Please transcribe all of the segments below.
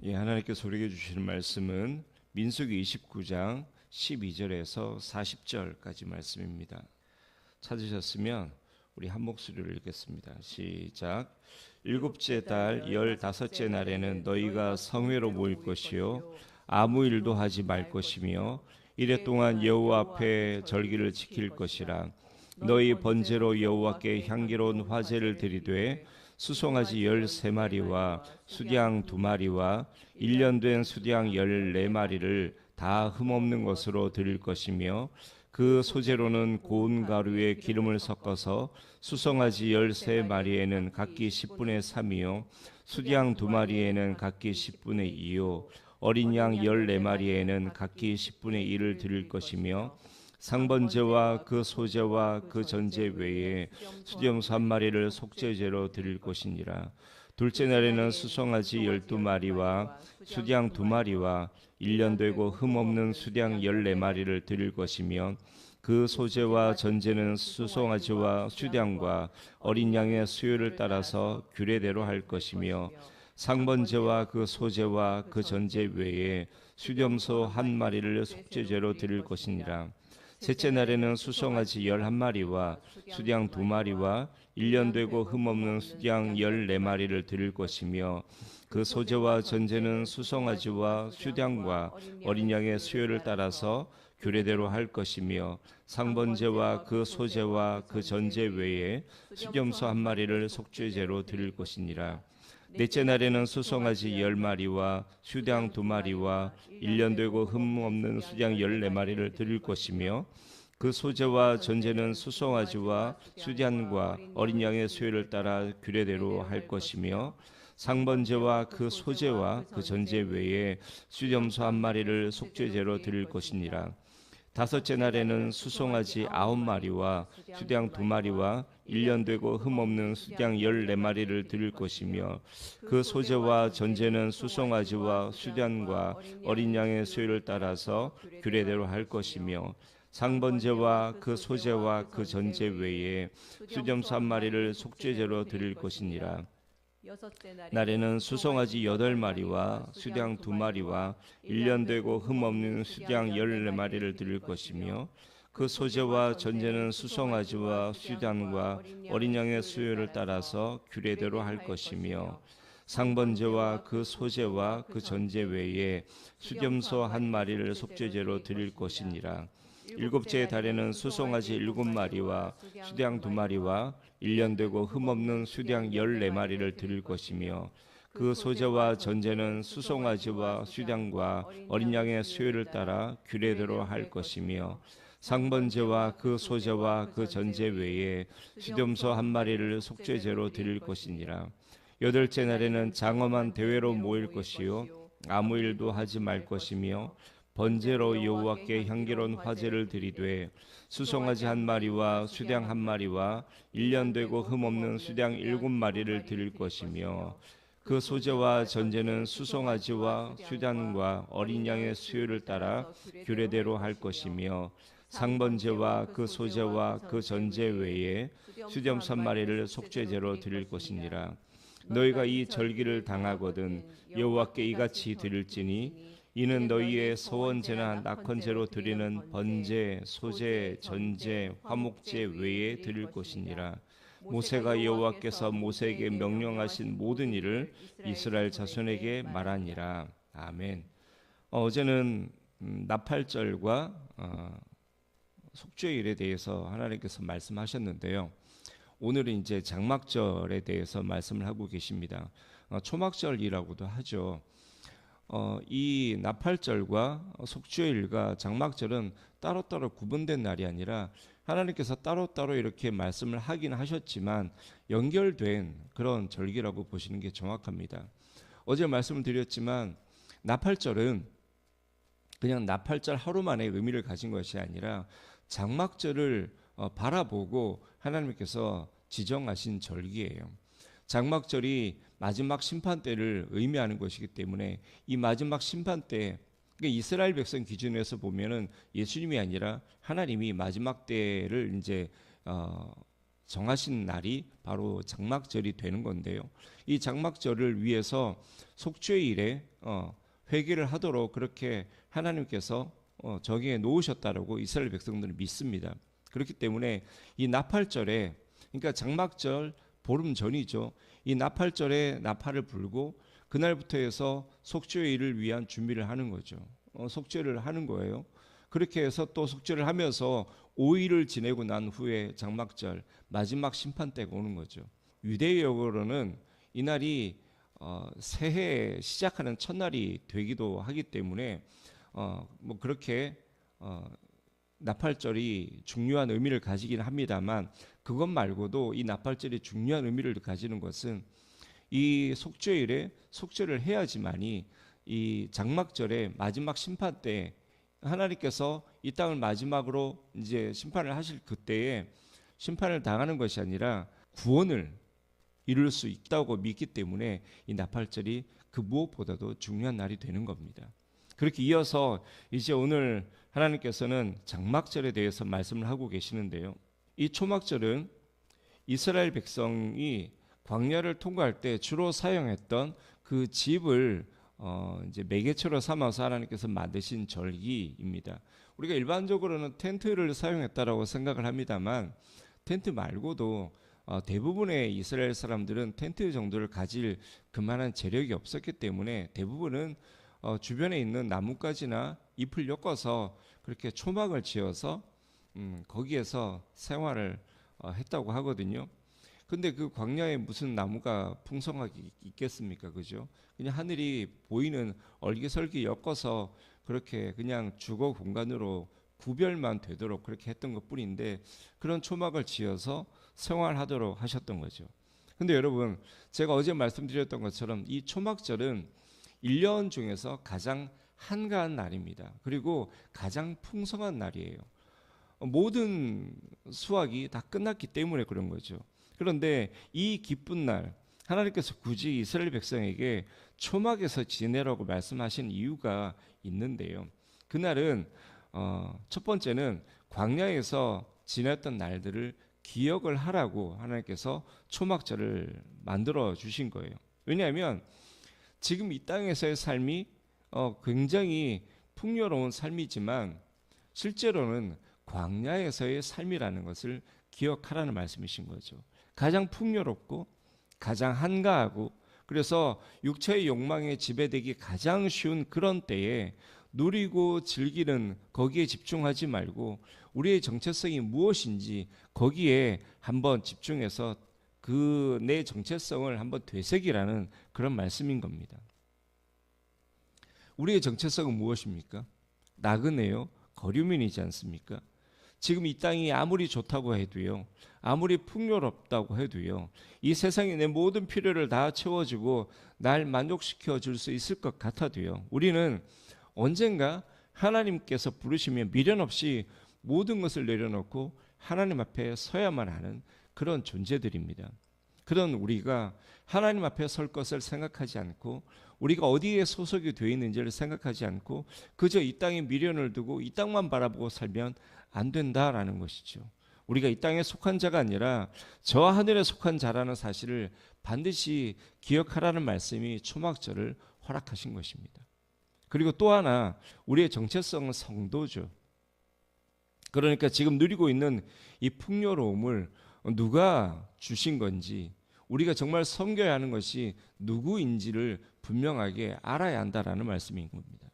하나님께서 우리에게 주시는 말씀은 민수기 29장 12절에서 40절까지 말씀입니다. 찾으셨으면 우리 한 목소리로 읽겠습니다. 시작. 일곱째 달 15째 날에는 너희가 성회로 모일 것이요 아무 일도 하지 말 것이며 이래 동안 여호와 앞에 절기를 지킬 것이라. 너희 번제로 여호와께 향기로운 화제를 드리되 수송아지 13마리와 수양 2마리와 1년 된 수양 14마리를 다 흠없는 것으로 드릴 것이며 그 소재로는 고운 가루에 기름을 섞어서 수송아지 13마리에는 각기 10분의 3이요 수양 2마리에는 각기 10분의 2요 어린 양 14마리에는 각기 10분의 1을 드릴 것이며 상번제와 그 소제와 그 전제 외에 수염소 1마리를 속죄제로 드릴 것이니라. 둘째 날에는 수송아지 12마리와 수양 2마리와 1년 되고 흠없는 수양 14마리를 드릴 것이며 그 소제와 전제는 수송아지와 수양과 어린 양의 수요를 따라서 규례대로 할 것이며 상번제와 그 소제와 그 전제 외에 수염소 1마리를 속죄제로 드릴 것이니라. 셋째 날에는 수송아지 11마리와 수양 2마리와 1년 되고 흠없는 수양 14마리를 드릴 것이며 그 소제와 전제는 수송아지와 수양과 어린 양의 수요를 따라서 규례대로 할 것이며 상번제와 그 소제와 그 전제 외에 수염소 1마리를 속죄제로 드릴 것이니라. 넷째 날에는 수송아지 10마리와 수양 2마리와 1년 되고 흠없는 수양 14마리를 드릴 것이며 그 소제와 전제는 수송아지와 수양과 어린 양의 수요를 따라 규례대로 할 것이며 상번제와 그 소제와 그 전제 외에 수염소 1마리를 속죄제로 드릴 것이니라. 다섯째 날에는 수송아지 9마리와 수양 2마리와 1년 되고 흠없는 수양 14마리를 드릴 것이며 그 소제와 전제는 수송아지와 수양과 어린 양의 수요를 따라서 규례대로 할 것이며 상번제와 그 소제와 그 전제 외에 수염소 1마리를 속죄제로 드릴 것이니라. 날에는 수송아지 8마리와 수양 2마리와 1년 되고 흠없는 수양 14마리를 드릴 것이며 그 소제와 전제는 수송아지와 수양과 어린 양의 수요를 따라서 규례대로 할 것이며 상번제와 그 소제와 그 전제 외에 수염소 1마리를 속죄제로 드릴 것이니라. 일곱째 달에는 수송아지 7마리와 수양 2마리와 1년 되고 흠없는 수양 14마리를 드릴 것이며 그 소제와 전제는 수송아지와 수양과 어린 양의 수요를 따라 규례대로 할 것이며 상번제와 그 소제와 그 전제 외에 수염소 1마리를 속죄제로 드릴 것이니라. 여덟째 날에는 장엄한 대회로 모일 것이요 아무 일도 하지 말 것이며 번제로 여호와께 향기로운 화제를 드리되 수송아지 1마리와 수양 1마리와 1년 되고 흠없는 수양 7마리를 드릴 것이며 그 소제와 전제는 수송아지와 수양과 어린 양의 수요를 따라 규례대로 할 것이며 상번제와 그 소제와 그 전제 외에 수염소 1마리를 속죄제로 드릴 것이니라. 너희가 이 절기를 당하거든 여호와께 이같이 드릴지니 이는 너희의 소원제나 낙헌제로 드리는 번제, 소제, 전제, 화목제 외에 드릴 것이니라. 모세가 여호와께서 모세에게 명령하신 모든 일을 이스라엘 자손에게 말하니라. 아멘. 어제는 나팔절과 속죄일에 대해서 하나님께서 말씀하셨는데요. 오늘은 이제 장막절에 대해서 말씀을 하고 계십니다. 초막절이라고도 하죠. 이 나팔절과 속죄일과 장막절은 따로따로 구분된 날이 아니라 하나님께서 따로따로 이렇게 말씀을 하긴 하셨지만 연결된 그런 절기라고 보시는 게 정확합니다. 어제 말씀을 드렸지만 나팔절은 그냥 나팔절 하루만의 의미를 가진 것이 아니라 장막절을 바라보고 하나님께서 지정하신 절기예요. 장막절이 마지막 심판 때를 의미하는 것이기 때문에 이 마지막 심판 때 이스라엘 백성 기준에서 보면은 예수님이 아니라 하나님이 마지막 때를 이제 정하신 날이 바로 장막절이 되는 건데요. 이 장막절을 위해서 속죄일에 회개를 하도록 그렇게 하나님께서 정해 놓으셨다라고 이스라엘 백성들은 믿습니다. 그렇기 때문에 이 나팔절에, 그러니까 장막절 보름 전이죠. 이 나팔절에 나팔을 불고 그날부터 해서 속죄일을 위한 준비를 하는 거죠. 속죄를 하는 거예요. 그렇게 해서 또 속죄를 하면서 5일을 지내고 난 후에 장막절 마지막 심판 때가 오는 거죠. 유대역으로는 이날이 새해 시작하는 첫날이 되기도 하기 때문에 뭐 그렇게 나팔절이 중요한 의미를 가지긴 합니다만, 그것 말고도 이 나팔절이 중요한 의미를 가지는 것은 이 속죄일에 속죄를 해야지만이 이 장막절의 마지막 심판 때 하나님께서 이 땅을 마지막으로 이제 심판을 하실 그때에 심판을 당하는 것이 아니라 구원을 이룰 수 있다고 믿기 때문에 이 나팔절이 그 무엇보다도 중요한 날이 되는 겁니다. 그렇게 이어서 이제 오늘 하나님께서는 장막절에 대해서 말씀을 하고 계시는데요. 이 초막절은 이스라엘 백성이 광야를 통과할 때 주로 사용했던 그 집을 이제 매개체로 삼아서 하나님께서 만드신 절기입니다. 우리가 일반적으로는 텐트를 사용했다라고 생각을 합니다만, 텐트 말고도 대부분의 이스라엘 사람들은 텐트 정도를 가질 그만한 재력이 없었기 때문에 대부분은 주변에 있는 나뭇가지나 잎을 엮어서 그렇게 초막을 지어서 거기에서 생활을 했다고 하거든요. 근데 그 광야에 무슨 나무가 풍성하게 있겠습니까? 그죠? 그냥 하늘이 보이는 얼기설기 엮어서 그렇게 그냥 주거 공간으로 구별만 되도록 그렇게 했던 것 뿐인데, 그런 초막을 지어서 생활하도록 하셨던 거죠. 근데 여러분, 제가 어제 말씀드렸던 것처럼 이 초막절은 1년 중에서 가장 한가한 날입니다. 그리고 가장 풍성한 날이에요. 모든 수확이 다 끝났기 때문에 그런 거죠. 그런데 이 기쁜 날, 하나님께서 굳이 이스라엘 백성에게 초막에서 지내라고 말씀하신 이유가 있는데요. 그날은 첫 번째는 광야에서 지냈던 날들을 기억을 하라고 하나님께서 초막절을 만들어 주신 거예요. 왜냐하면 지금 이 땅에서의 삶이 굉장히 풍요로운 삶이지만 실제로는 광야에서의 삶이라는 것을 기억하라는 말씀이신 거죠. 가장 풍요롭고 가장 한가하고, 그래서 육체의 욕망에 지배되기 가장 쉬운 그런 때에 누리고 즐기는 거기에 집중하지 말고 우리의 정체성이 무엇인지 거기에 한번 집중해서 그 내 정체성을 한번 되새기라는 그런 말씀인 겁니다. 우리의 정체성은 무엇입니까? 나그네요, 거류민이지 않습니까? 지금 이 땅이 아무리 좋다고 해도요, 아무리 풍요롭다고 해도요, 이 세상에 내 모든 필요를 다 채워주고 날 만족시켜 줄 수 있을 것 같아도요, 우리는 언젠가 하나님께서 부르시면 미련 없이 모든 것을 내려놓고 하나님 앞에 서야만 하는 그런 존재들입니다. 그런 우리가 하나님 앞에 설 것을 생각하지 않고, 우리가 어디에 소속이 되어 있는지를 생각하지 않고 그저 이 땅에 미련을 두고 이 땅만 바라보고 살면 안 된다라는 것이죠. 우리가 이 땅에 속한 자가 아니라 저 하늘에 속한 자라는 사실을 반드시 기억하라는 말씀이 초막절을 허락하신 것입니다. 그리고 또 하나, 우리의 정체성은 성도죠. 그러니까 지금 누리고 있는 이 풍요로움을 누가 주신 건지, 우리가 정말 섬겨야 하는 것이 누구인지를 분명하게 알아야 한다라는 말씀인 겁니다.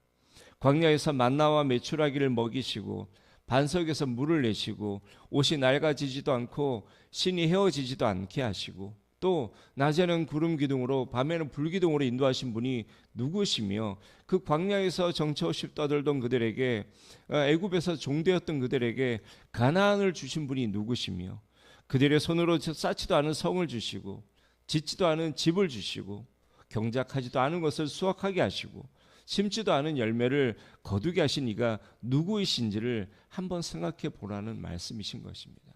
광야에서 만나와 메추라기를 먹이시고 반석에서 물을 내시고 옷이 낡아지지도 않고 신이 헤어지지도 않게 하시고 또 낮에는 구름 기둥으로 밤에는 불 기둥으로 인도하신 분이 누구시며, 그 광야에서 정처 없이 떠들던 그들에게, 애굽에서 종되었던 그들에게 가나안을 주신 분이 누구시며, 그들의 손으로 쌓지도 않은 성을 주시고 짓지도 않은 집을 주시고 경작하지도 않은 것을 수확하게 하시고 심지도 않은 열매를 거두게 하신 이가 누구이신지를 한번 생각해 보라는 말씀이신 것입니다.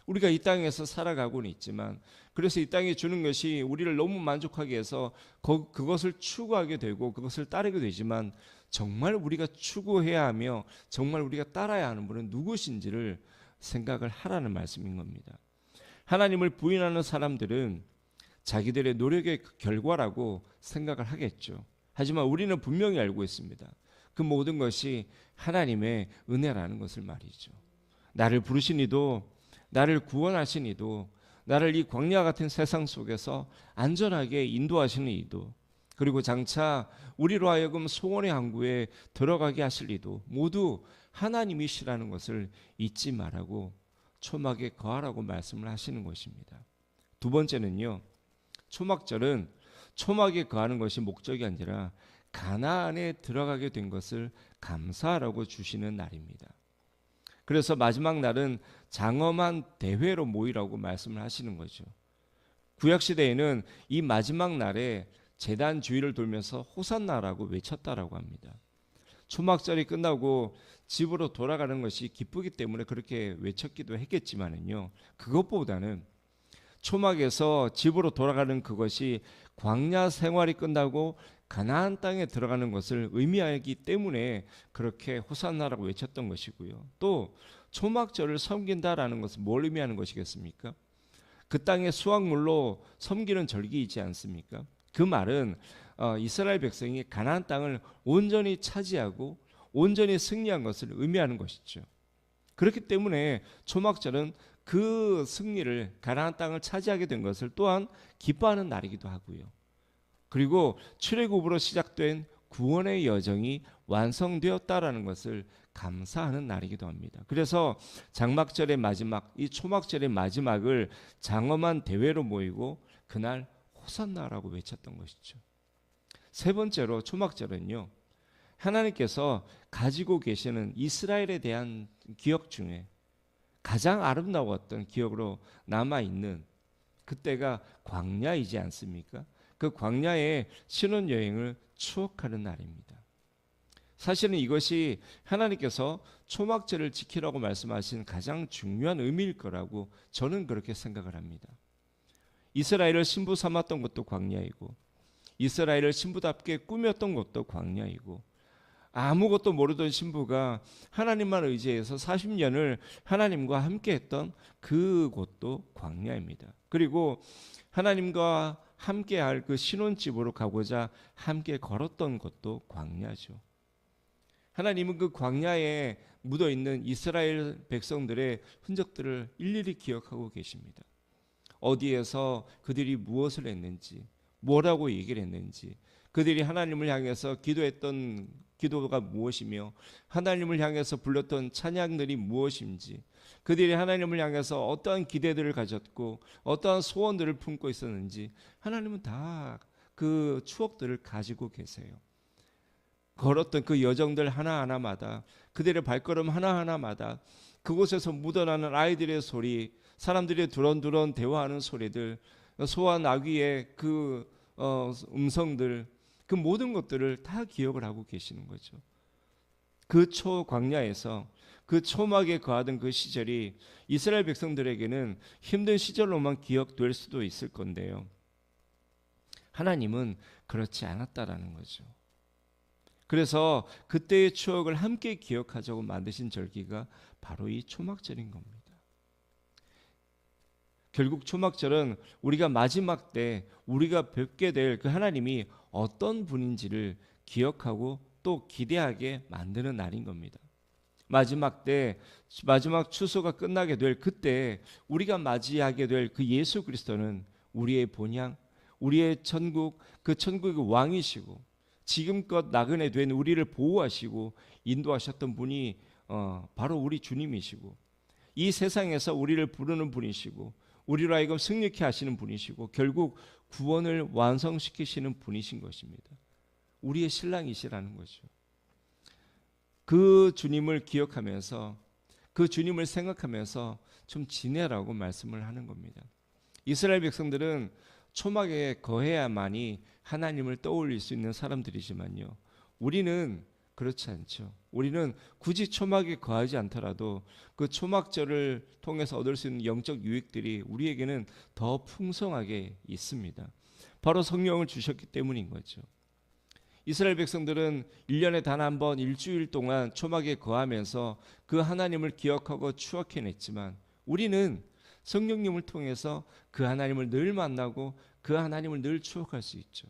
우리가 이 땅에서 살아가고는 있지만, 그래서 이 땅이 주는 것이 우리를 너무 만족하게 해서 그것을 추구하게 되고 그것을 따르게 되지만, 정말 우리가 추구해야 하며 정말 우리가 따라야 하는 분은 누구신지를 생각을 하라는 말씀인 겁니다. 하나님을 부인하는 사람들은 자기들의 노력의 결과라고 생각을 하겠죠. 하지만 우리는 분명히 알고 있습니다. 그 모든 것이 하나님의 은혜라는 것을 말이죠. 나를 부르신 이도, 나를 구원하신 이도, 나를 이 광야 같은 세상 속에서 안전하게 인도하시는 이도, 그리고 장차 우리로 하여금 소원의 항구에 들어가게 하실 이도 모두 하나님이시라는 것을 잊지 말라고 초막에 거하라고 말씀을 하시는 것입니다. 두 번째는요, 초막절은 초막에 거하는 것이 목적이 아니라 가나안에 들어가게 된 것을 감사하라고 주시는 날입니다. 그래서 마지막 날은 장엄한 대회로 모이라고 말씀을 하시는 거죠. 구약시대에는 이 마지막 날에 제단 주위를 돌면서 호산나라고 외쳤다라고 합니다. 초막절이 끝나고 집으로 돌아가는 것이 기쁘기 때문에 그렇게 외쳤기도 했겠지만은요, 그것보다는 초막에서 집으로 돌아가는 그것이 광야 생활이 끝나고 가나안 땅에 들어가는 것을 의미하기 때문에 그렇게 호산나라고 외쳤던 것이고요. 또 초막절을 섬긴다라는 것은 뭘 의미하는 것이겠습니까? 그 땅의 수확물로 섬기는 절기이지 않습니까? 그 말은 이스라엘 백성이 가나안 땅을 온전히 차지하고 온전히 승리한 것을 의미하는 것이죠. 그렇기 때문에 초막절은 그 승리를, 가나안 땅을 차지하게 된 것을 또한 기뻐하는 날이기도 하고요. 그리고 출애굽으로 시작된 구원의 여정이 완성되었다라는 것을 감사하는 날이기도 합니다. 그래서 장막절의 마지막, 이 초막절의 마지막을 장엄한 대회로 모이고 그날 호산나라고 외쳤던 것이죠. 세 번째로 초막절은요, 하나님께서 가지고 계시는 이스라엘에 대한 기억 중에 가장 아름다웠던 기억으로 남아있는 그때가 광야이지 않습니까? 그 광야의 신혼여행을 추억하는 날입니다. 사실은 이것이 하나님께서 초막절을 지키라고 말씀하신 가장 중요한 의미일 거라고 저는 그렇게 생각을 합니다. 이스라엘을 신부 삼았던 것도 광야이고, 이스라엘을 신부답게 꾸몄던 것도 광야이고, 아무것도 모르던 신부가 하나님만 의지해서 40년을 하나님과 함께 했던 그곳도 광야입니다. 그리고 하나님과 함께 할 그 신혼집으로 가고자 함께 걸었던 것도 광야죠. 하나님은 그 광야에 묻어있는 이스라엘 백성들의 흔적들을 일일이 기억하고 계십니다. 어디에서 그들이 무엇을 했는지, 뭐라고 얘기를 했는지, 그들이 하나님을 향해서 기도했던 기도가 무엇이며 하나님을 향해서 불렀던 찬양들이 무엇인지, 그들이 하나님을 향해서 어떠한 기대들을 가졌고 어떠한 소원들을 품고 있었는지 하나님은 다 그 추억들을 가지고 계세요. 걸었던 그 여정들 하나하나마다, 그들의 발걸음 하나하나마다 그곳에서 묻어나는 아이들의 소리, 사람들이 두런두런 대화하는 소리들, 소와 나귀의 그 음성들, 그 모든 것들을 다 기억을 하고 계시는 거죠. 그 초광야에서 그 초막에 거하던 그 시절이 이스라엘 백성들에게는 힘든 시절로만 기억될 수도 있을 건데요, 하나님은 그렇지 않았다라는 거죠. 그래서 그때의 추억을 함께 기억하자고 만드신 절기가 바로 이 초막절인 겁니다. 결국 초막절은 우리가 마지막 때 우리가 뵙게 될 그 하나님이 어떤 분인지를 기억하고 또 기대하게 만드는 날인 겁니다. 마지막 때, 마지막 추수가 끝나게 될 그때 우리가 맞이하게 될 그 예수 그리스도는 우리의 본향, 우리의 천국, 그 천국의 왕이시고 지금껏 나그네 된 우리를 보호하시고 인도하셨던 분이 바로 우리 주님이시고, 이 세상에서 우리를 부르는 분이시고 우리로 하여금 승리케 하시는 분이시고 결국 구원을 완성시키시는 분이신 것입니다. 우리의 신랑이시라는 거죠. 그 주님을 기억하면서, 그 주님을 생각하면서 좀 지내라고 말씀을 하는 겁니다. 이스라엘 백성들은 초막에 거해야만이 하나님을 떠올릴 수 있는 사람들이지만요, 우리는 그렇지 않죠. 우리는 굳이 초막에 거하지 않더라도 그 초막절을 통해서 얻을 수 있는 영적 유익들이 우리에게는 더 풍성하게 있습니다. 바로 성령을 주셨기 때문인 거죠. 이스라엘 백성들은 1년에 단 한 번 일주일 동안 초막에 거하면서 그 하나님을 기억하고 추억해냈지만 우리는 성령님을 통해서 그 하나님을 늘 만나고 그 하나님을 늘 추억할 수 있죠.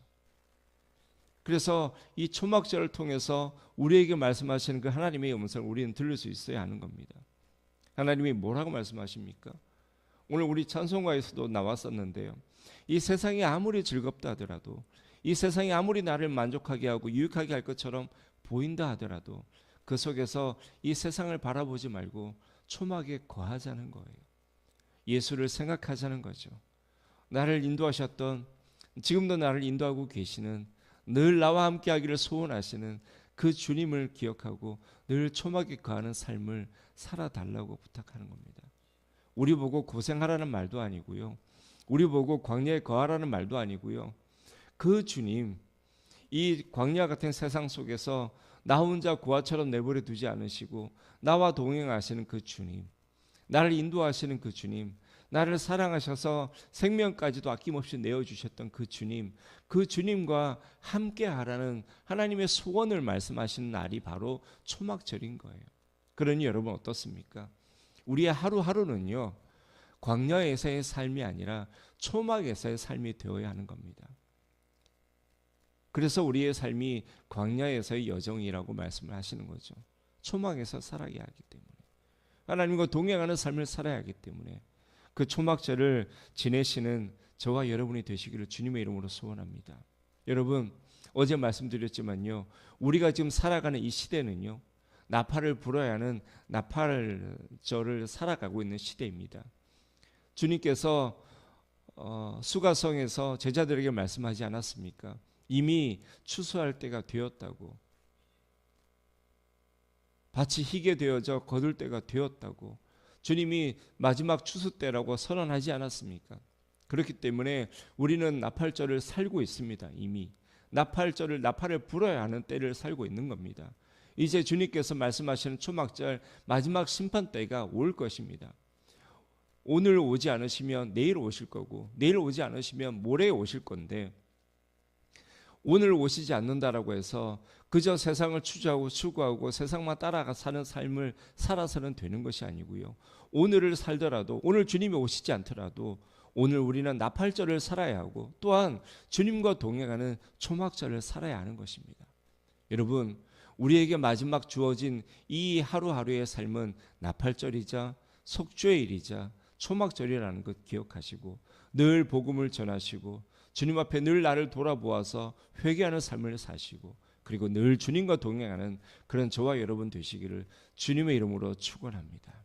그래서 이 초막절을 통해서 우리에게 말씀하시는 그 하나님의 음성을 우리는 들을 수 있어야 하는 겁니다. 하나님이 뭐라고 말씀하십니까? 오늘 우리 찬송가에서도 나왔었는데요. 이 세상이 아무리 즐겁다 하더라도, 이 세상이 아무리 나를 만족하게 하고 유익하게 할 것처럼 보인다 하더라도 그 속에서 이 세상을 바라보지 말고 초막에 거하자는 거예요. 예수를 생각하자는 거죠. 나를 인도하셨던, 지금도 나를 인도하고 계시는, 늘 나와 함께 하기를 소원하시는 그 주님을 기억하고 늘 초막에 거하는 삶을 살아달라고 부탁하는 겁니다. 우리 보고 고생하라는 말도 아니고요. 우리 보고 광야에 거하라는 말도 아니고요. 그 주님, 이 광야 같은 세상 속에서 나 혼자 고아처럼 내버려 두지 않으시고 나와 동행하시는 그 주님, 나를 인도하시는 그 주님, 나를 사랑하셔서 생명까지도 아낌없이 내어주셨던 그 주님, 그 주님과 함께 하라는 하나님의 소원을 말씀하시는 날이 바로 초막절인 거예요. 그러니 여러분 어떻습니까? 우리의 하루하루는요, 광야에서의 삶이 아니라 초막에서의 삶이 되어야 하는 겁니다. 그래서 우리의 삶이 광야에서의 여정이라고 말씀을 하시는 거죠. 초막에서 살아야 하기 때문에, 하나님과 동행하는 삶을 살아야 하기 때문에 그 초막절을 지내시는 저와 여러분이 되시기를 주님의 이름으로 소원합니다. 여러분, 어제 말씀드렸지만요, 우리가 지금 살아가는 이 시대는요, 나팔을 불어야 하는 나팔절을 살아가고 있는 시대입니다. 주님께서 수가성에서 제자들에게 말씀하지 않았습니까? 이미 추수할 때가 되었다고, 밭이 희게 되어져 거둘 때가 되었다고 주님이 마지막 추수 때라고 선언하지 않았습니까? 그렇기 때문에 우리는 나팔절을 살고 있습니다. 이미 나팔을 불어야 하는 때를 살고 있는 겁니다. 이제 주님께서 말씀하시는 초막절 마지막 심판 때가 올 것입니다. 오늘 오지 않으시면 내일 오실 거고, 내일 오지 않으시면 모레 오실 건데, 오늘 오시지 않는다라고 해서 그저 세상을 추구하고 세상만 따라가 사는 삶을 살아서는 되는 것이 아니고요. 오늘을 살더라도, 오늘 주님이 오시지 않더라도 오늘 우리는 나팔절을 살아야 하고, 또한 주님과 동행하는 초막절을 살아야 하는 것입니다. 여러분, 우리에게 마지막 주어진 이 하루하루의 삶은 나팔절이자 속죄의 일이자 초막절이라는 것 기억하시고, 늘 복음을 전하시고 주님 앞에 늘 나를 돌아보아서 회개하는 삶을 사시고, 그리고 늘 주님과 동행하는 그런 저와 여러분 되시기를 주님의 이름으로 축원합니다.